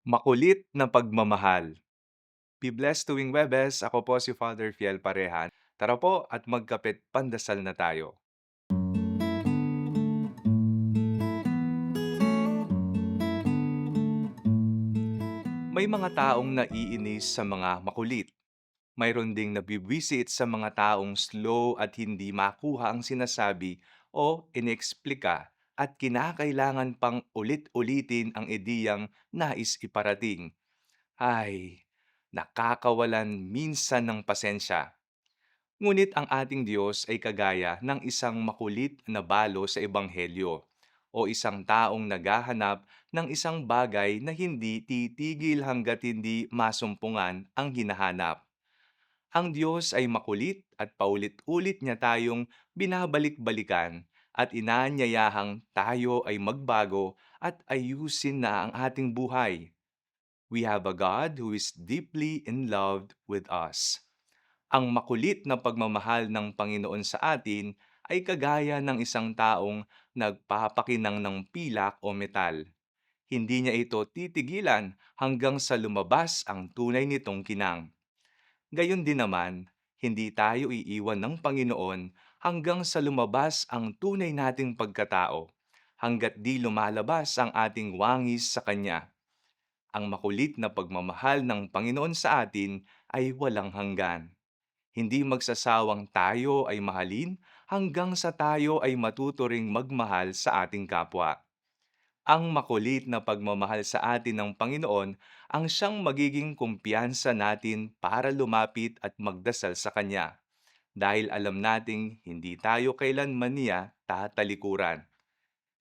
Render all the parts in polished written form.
Makulit na pagmamahal. Be blessed tuwing Webes, ako po si Father Fiel Parehan. Tara po at magkapit pandasal na tayo. May mga taong naiinis sa mga makulit. Mayroon ding nabibwisit sa mga taong slow at hindi makuha ang sinasabi o inexplika at kinakailangan pang ulit-ulitin ang ideyang nais iparating. Ay, nakakawalan minsan ng pasensya. Ngunit ang ating Diyos ay kagaya ng isang makulit na balo sa Ebanghelyo o isang taong naghahanap ng isang bagay na hindi titigil hanggat hindi masumpungan ang hinahanap. Ang Diyos ay makulit at paulit-ulit niya tayong binabalik-balikan at inaanyayahang tayo ay magbago at ayusin na ang ating buhay. We have a God who is deeply in love with us. Ang makulit na pagmamahal ng Panginoon sa atin ay kagaya ng isang taong nagpapakinang ng pilak o metal. Hindi niya ito titigilan hanggang sa lumabas ang tunay nitong kinang. Gayon din naman, hindi tayo iiwan ng Panginoon hanggang sa lumabas ang tunay nating pagkatao, hanggat di lumalabas ang ating wangis sa Kanya. Ang makulit na pagmamahal ng Panginoon sa atin ay walang hanggan. Hindi magsasawang tayo ay mahalin hanggang sa tayo ay matuto ring magmahal sa ating kapwa. Ang makulit na pagmamahal sa atin ng Panginoon ang siyang magiging kumpiyansa natin para lumapit at magdasal sa Kanya. Dahil alam nating hindi tayo kailanman niya tatalikuran.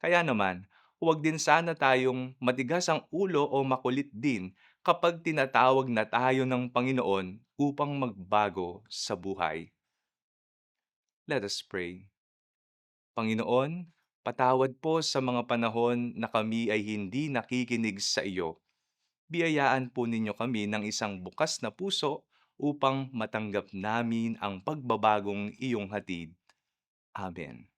Kaya naman, huwag din sana tayong matigas ang ulo o makulit din kapag tinatawag na tayo ng Panginoon upang magbago sa buhay. Let us pray. Panginoon, patawad po sa mga panahon na kami ay hindi nakikinig sa iyo. Biyayaan po ninyo kami ng isang bukas na puso upang matanggap namin ang pagbabagong iyong hatid. Amen.